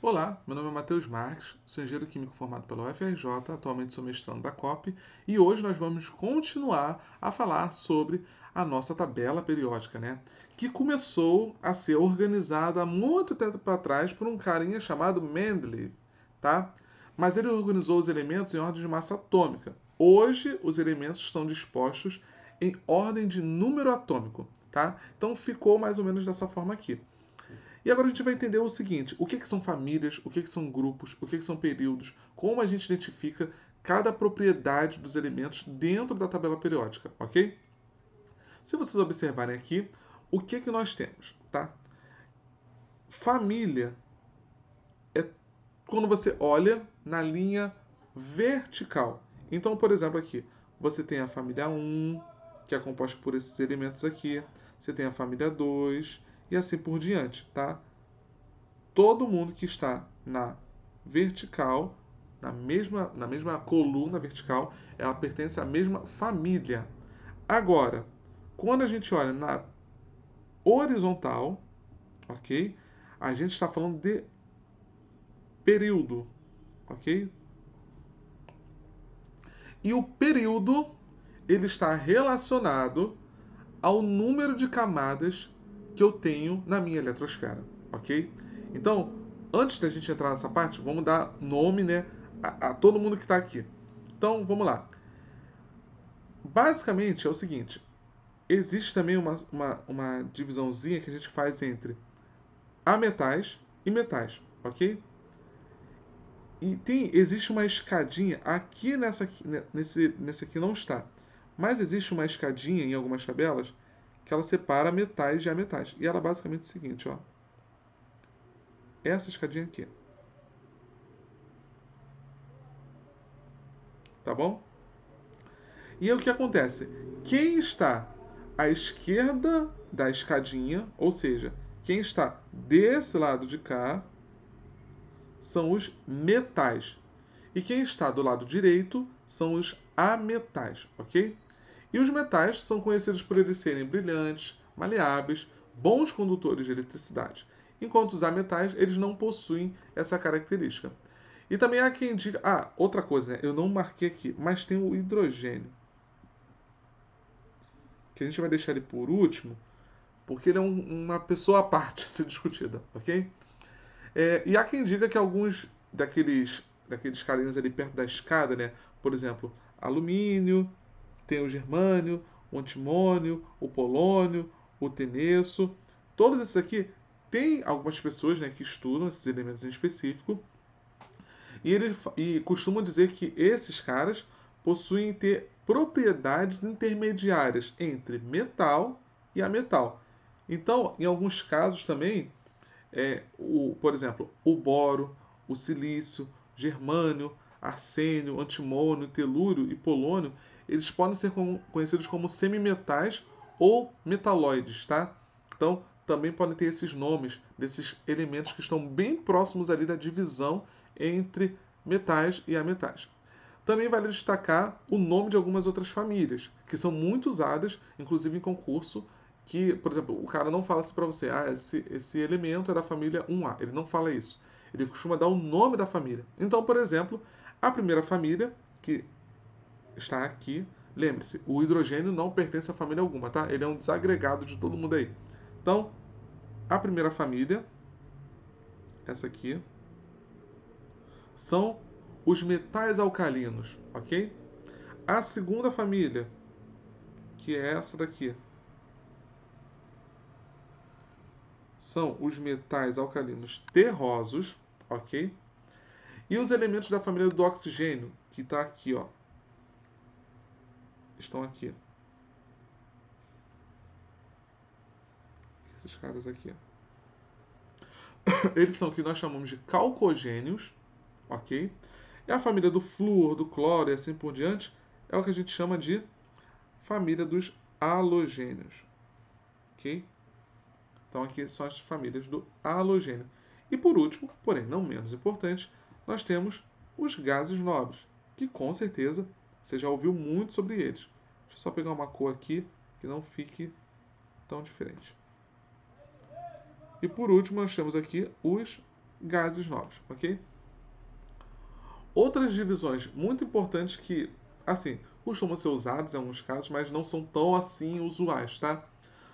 Olá, meu nome é Matheus Marques, sou engenheiro químico formado pela UFRJ, atualmente sou mestrando da COP, e hoje nós vamos continuar a falar sobre a nossa tabela periódica, né? Que começou a ser organizada há muito tempo atrás por um carinha chamado Mendeleev, tá? Mas ele organizou os elementos em ordem de massa atômica. Hoje, os elementos são dispostos em ordem de número atômico, tá? Então ficou mais ou menos dessa forma aqui. E agora a gente vai entender o seguinte: o que são famílias, o que são grupos, o que são períodos, como a gente identifica cada propriedade dos elementos dentro da tabela periódica, ok? Se vocês observarem aqui, o que nós temos, tá? Família é quando você olha na linha vertical. Então, por exemplo, aqui, você tem a família 1, que é composta por esses elementos aqui. Você tem a família 2 e assim por diante, tá? Todo mundo que está na vertical, na mesma coluna vertical, ela pertence à mesma família. Agora, quando a gente olha na horizontal, ok? A gente está falando de período, ok? E o período ele está relacionado ao número de camadas que eu tenho na minha eletrosfera, ok? Então, antes da gente entrar nessa parte, vamos dar nome, né, a todo mundo que está aqui. Então, vamos lá. Basicamente é o seguinte: existe também uma divisãozinha que a gente faz entre ametais e metais, ok? E existe uma escadinha aqui nesse aqui não está, mas existe uma escadinha em algumas tabelas que ela separa metais de ametais. E ela é basicamente o seguinte, ó. Essa escadinha aqui, tá bom? E aí o que acontece? Quem está à esquerda da escadinha, ou seja, quem está desse lado de cá, são os metais. E quem está do lado direito são os ametais, ok? E os metais são conhecidos por eles serem brilhantes, maleáveis, bons condutores de eletricidade, enquanto os ametais eles não possuem essa característica. E também há quem diga, outra coisa, né? Eu não marquei aqui, mas tem o hidrogênio, que a gente vai deixar ele por último, porque ele é uma pessoa à parte a ser discutida, ok? E há quem diga que alguns daqueles carinhas ali perto da escada, né? Por exemplo, alumínio, tem o germânio, o antimônio, o polônio, o tenesso. Todos esses aqui tem algumas pessoas, né, que estudam esses elementos em específico e costumam dizer que esses caras possuem ter propriedades intermediárias entre metal e ametal. Então, em alguns casos também, por exemplo, o boro, o silício, germânio, arsênio, antimônio, telúrio e polônio, eles podem ser conhecidos como semimetais ou metalóides, tá? Então, também podem ter esses nomes desses elementos que estão bem próximos ali da divisão entre metais e ametais. Também vale destacar o nome de algumas outras famílias, que são muito usadas, inclusive em concurso, que, por exemplo, o cara não fala assim para você, esse elemento é da família 1A. Ele não fala isso. Ele costuma dar o nome da família. Então, por exemplo, a primeira família, que está aqui, lembre-se, o hidrogênio não pertence a família alguma, tá? Ele é um desagregado de todo mundo aí. Então, a primeira família, essa aqui, são os metais alcalinos, ok? A segunda família, que é essa daqui, são os metais alcalinos terrosos, ok? E os elementos da família do oxigênio, que está aqui, ó, estão aqui. Esses caras aqui. Eles são o que nós chamamos de calcogênios, ok? E a família do flúor, do cloro e assim por diante é o que a gente chama de família dos halogênios, ok? Então aqui são as famílias do halogênio. E por último, porém não menos importante, nós temos os gases nobres, que com certeza você já ouviu muito sobre eles. Deixa eu só pegar uma cor aqui que não fique tão diferente. E por último, nós temos aqui os gases nobres, ok? Outras divisões muito importantes que, assim, costumam ser usadas em alguns casos, mas não são tão assim usuais, tá?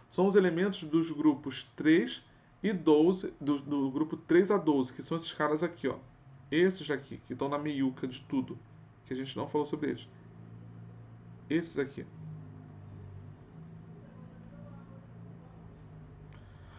São os elementos dos grupos 3 e 12, do grupo 3 a 12, que são esses caras aqui, ó. Esses aqui, que estão na meiuca de tudo, que a gente não falou sobre eles. Esses aqui.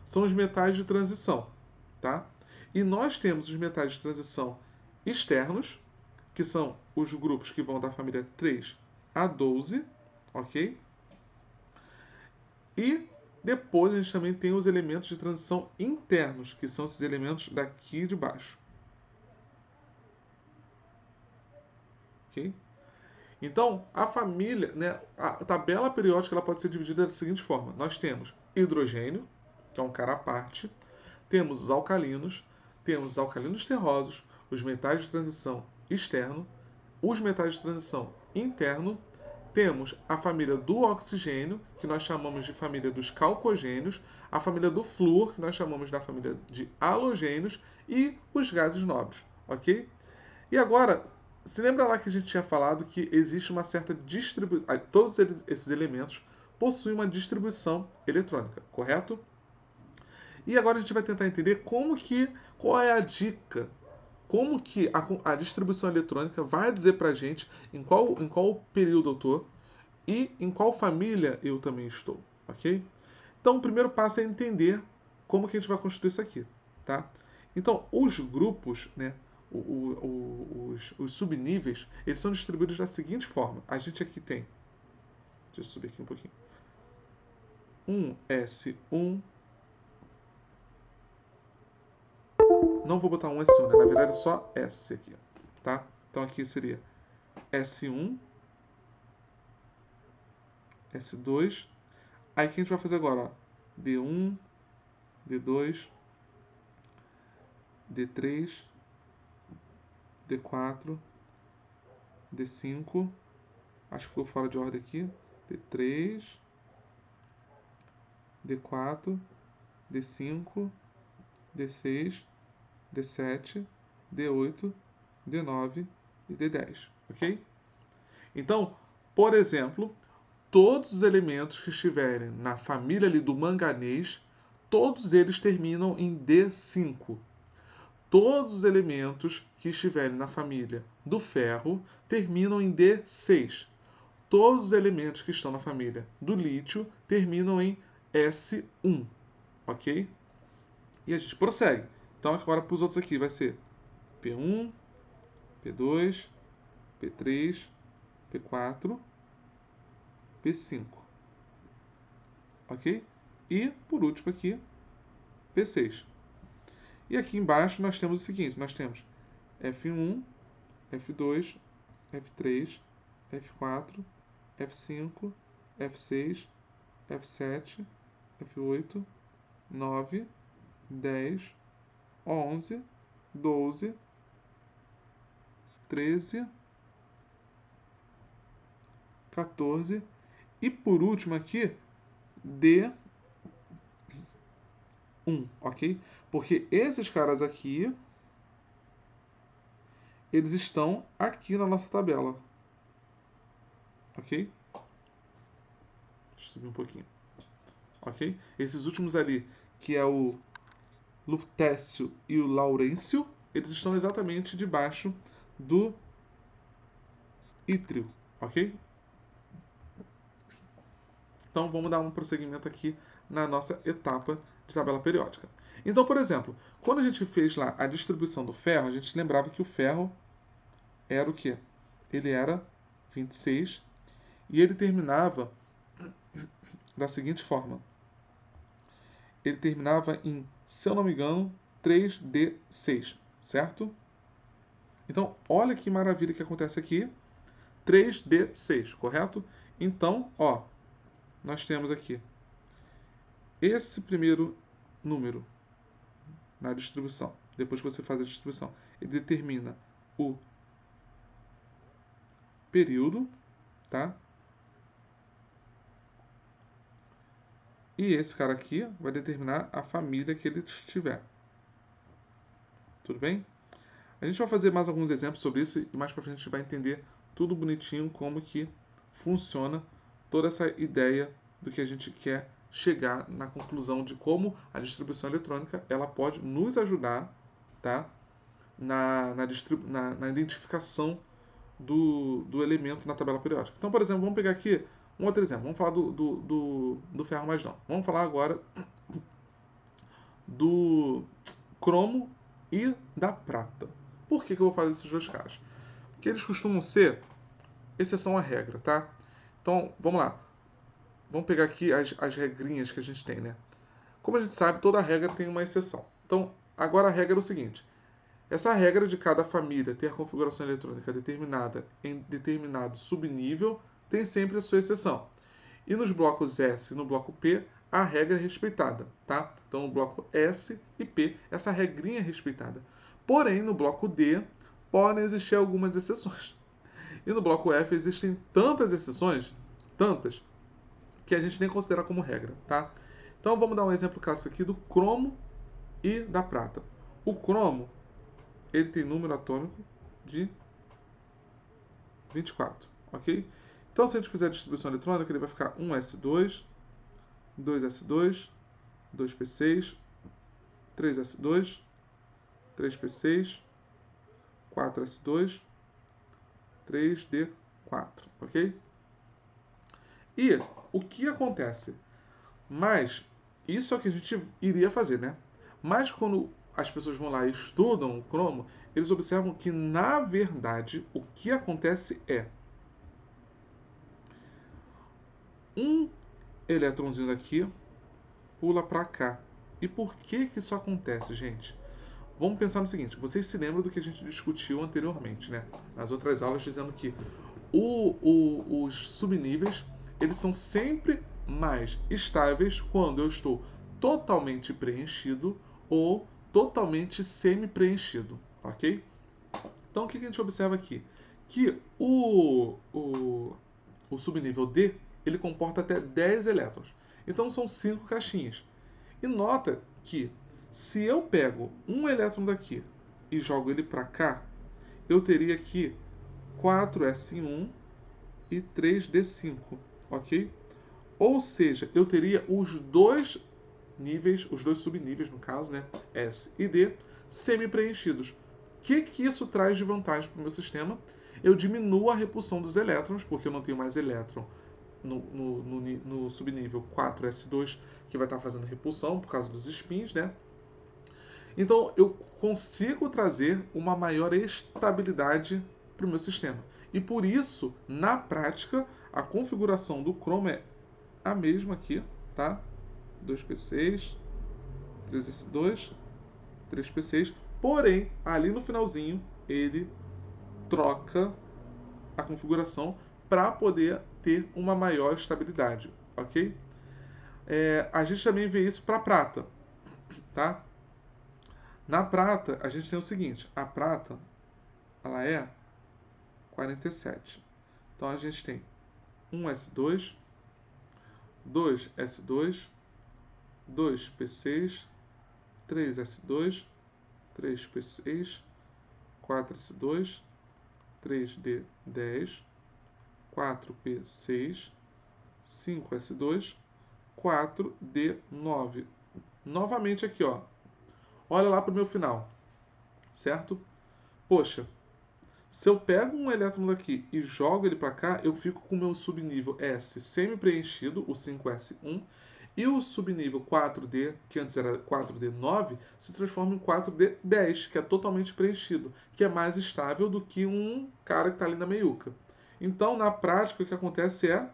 São os metais de transição, tá? E nós temos os metais de transição externos, que são os grupos que vão da família 3 a 12, ok? E depois a gente também tem os elementos de transição internos, que são esses elementos daqui de baixo. Ok? Então, a família, né, a tabela periódica ela pode ser dividida da seguinte forma: nós temos hidrogênio, que é um cara à parte, temos os alcalinos terrosos, os metais de transição externo, os metais de transição interno, temos a família do oxigênio, que nós chamamos de família dos calcogênios, a família do flúor, que nós chamamos da família de halogênios, e os gases nobres, ok? E agora, se lembra lá que a gente tinha falado que existe uma certa distribuição. Todos esses elementos possuem uma distribuição eletrônica, correto? E agora a gente vai tentar entender qual é a dica, como que a distribuição eletrônica vai dizer pra gente em qual período eu tô e em qual família eu também estou, ok? Então o primeiro passo é entender como que a gente vai construir isso aqui, tá? Então os grupos, né, os subníveis, eles são distribuídos da seguinte forma. A gente aqui tem, deixa eu subir aqui um pouquinho, um S1, não vou botar um S1, né? Na verdade é só S aqui, tá? Então aqui seria S1, S2, aí o que a gente vai fazer agora? Ó? D1, D2, D3, D4, D5, acho que ficou fora de ordem aqui, D3, D4, D5, D6, D7, D8, D9 e D10, ok? Então, por exemplo, todos os elementos que estiverem na família ali do manganês, todos eles terminam em D5. Todos os elementos que estiverem na família do ferro terminam em D6. Todos os elementos que estão na família do lítio terminam em S1, ok? E a gente prossegue. Então agora para os outros aqui vai ser P1, P2, P3, P4, P5, ok? E por último aqui P6. E aqui embaixo nós temos o seguinte: nós temos F1, F2, F3, F4, F5, F6, F7, F8, 9, 10, 11, 12, 13, 14 e por último aqui D1, ok? Porque esses caras aqui eles estão aqui na nossa tabela, ok? Deixa eu subir um pouquinho, ok? Esses últimos ali, que é o Lutécio e o Laurêncio, eles estão exatamente debaixo do ítrio, ok? Então vamos dar um prosseguimento aqui na nossa etapa de tabela periódica. Então, por exemplo, quando a gente fez lá a distribuição do ferro, a gente lembrava que o ferro era o quê? Ele era 26 e ele terminava da seguinte forma. Ele terminava em, se eu não me engano, 3D6, certo? Então, olha que maravilha que acontece aqui. 3D6, correto? Então, ó, nós temos aqui esse primeiro número na distribuição. Depois que você faz a distribuição, ele determina o período, tá? E esse cara aqui vai determinar a família que ele estiver. Tudo bem? A gente vai fazer mais alguns exemplos sobre isso e mais para frente a gente vai entender tudo bonitinho como que funciona toda essa ideia do que a gente quer chegar na conclusão de como a distribuição eletrônica ela pode nos ajudar, tá? Na identificação do elemento na tabela periódica. Então, por exemplo, vamos pegar aqui um outro exemplo. Vamos falar do ferro mais não. Vamos falar agora do cromo e da prata. Por que eu vou falar desses dois casos? Porque eles costumam ser exceção à regra, tá? Então, vamos lá. Vamos pegar aqui as regrinhas que a gente tem, né? Como a gente sabe, toda regra tem uma exceção. Então, agora a regra é o seguinte. Essa regra de cada família ter a configuração eletrônica determinada em determinado subnível tem sempre a sua exceção. E nos blocos S e no bloco P, a regra é respeitada, tá? Então, no bloco S e P, essa regrinha é respeitada. Porém, no bloco D, podem existir algumas exceções. E no bloco F existem tantas exceções, tantas, que a gente nem considera como regra, tá? Então, vamos dar um exemplo clássico aqui do cromo e da prata. O cromo, ele tem número atômico de 24, ok? Então, se a gente fizer a distribuição eletrônica, ele vai ficar 1s2, 2s2, 2p6, 3s2, 3p6, 4s2, 3d4, ok? E o que acontece? Mas isso é o que a gente iria fazer, né? Mas quando as pessoas vão lá e estudam o cromo, eles observam que, na verdade, o que acontece é um elétronzinho daqui pula para cá. E por que isso acontece, gente? Vamos pensar no seguinte, vocês se lembram do que a gente discutiu anteriormente, né? Nas outras aulas, dizendo que os subníveis, eles são sempre mais estáveis quando eu estou totalmente preenchido ou totalmente semi-preenchido, ok? Então, o que a gente observa aqui? Que o subnível D, ele comporta até 10 elétrons. Então, são 5 caixinhas. E nota que, se eu pego um elétron daqui e jogo ele para cá, eu teria aqui 4s1 e 3d5, ok? Ou seja, eu teria os dois níveis, os dois subníveis no caso, né, S e D, semi-preenchidos. O que isso traz de vantagem para o meu sistema? Eu diminuo a repulsão dos elétrons, porque eu não tenho mais elétron no subnível 4s2, que vai estar fazendo repulsão por causa dos spins, né? Então eu consigo trazer uma maior estabilidade para o meu sistema. E por isso, na prática, a configuração do cromo é a mesma aqui, tá? 2p6, 3s2, 3p6. Porém, ali no finalzinho, ele troca a configuração para poder ter uma maior estabilidade, ok? A gente também vê isso para prata, tá? Na prata, a gente tem o seguinte, a prata, ela é 47. Então, a gente tem 1s2, 2s2, 2p6, 3s2, 3p6, 4s2, 3d10, 4p6, 5s2, 4d9. Novamente aqui, ó. Olha lá para o meu final, certo? Poxa, se eu pego um elétron daqui e jogo ele para cá, eu fico com o meu subnível S semi-preenchido, o 5s1, e o subnível 4D, que antes era 4D9, se transforma em 4D10, que é totalmente preenchido, que é mais estável do que um cara que está ali na meiuca. Então, na prática, o que acontece é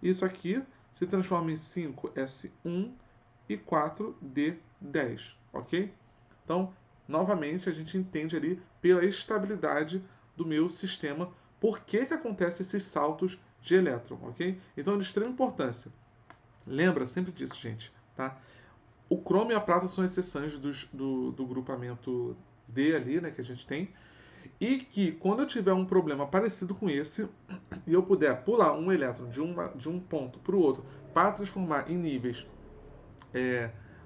isso aqui se transforma em 5s1 e 4d10, ok? Então, novamente, a gente entende ali pela estabilidade do meu sistema por que acontecem esses saltos de elétron, ok? Então, é de extrema importância. Lembra sempre disso, gente, tá? O cromo e a prata são exceções do grupamento D ali, né, que a gente tem. E que quando eu tiver um problema parecido com esse, e eu puder pular um elétron de um ponto para o outro para transformar em níveis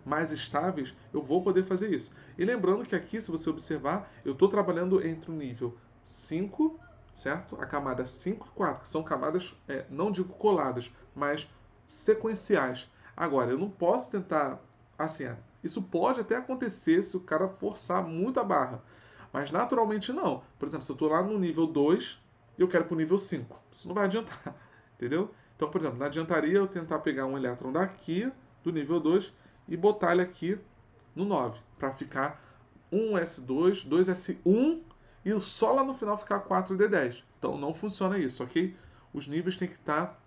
mais estáveis, eu vou poder fazer isso. E lembrando que aqui, se você observar, eu estou trabalhando entre o nível 5, certo? A camada 5 e 4, que são camadas, não digo coladas, mas sequenciais. Agora, eu não posso tentar, assim, isso pode até acontecer se o cara forçar muito a barra, mas naturalmente não. Por exemplo, se eu estou lá no nível 2 e eu quero para o nível 5, isso não vai adiantar, entendeu? Então, por exemplo, não adiantaria eu tentar pegar um elétron daqui, do nível 2, e botar ele aqui no 9, para ficar 1s2, 2s1 e só lá no final ficar 4d10. Então não funciona isso, ok? Os níveis têm que estar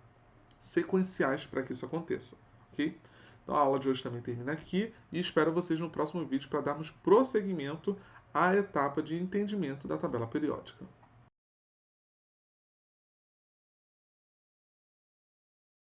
sequenciais para que isso aconteça, ok? Então a aula de hoje também termina aqui e espero vocês no próximo vídeo para darmos prosseguimento à etapa de entendimento da tabela periódica.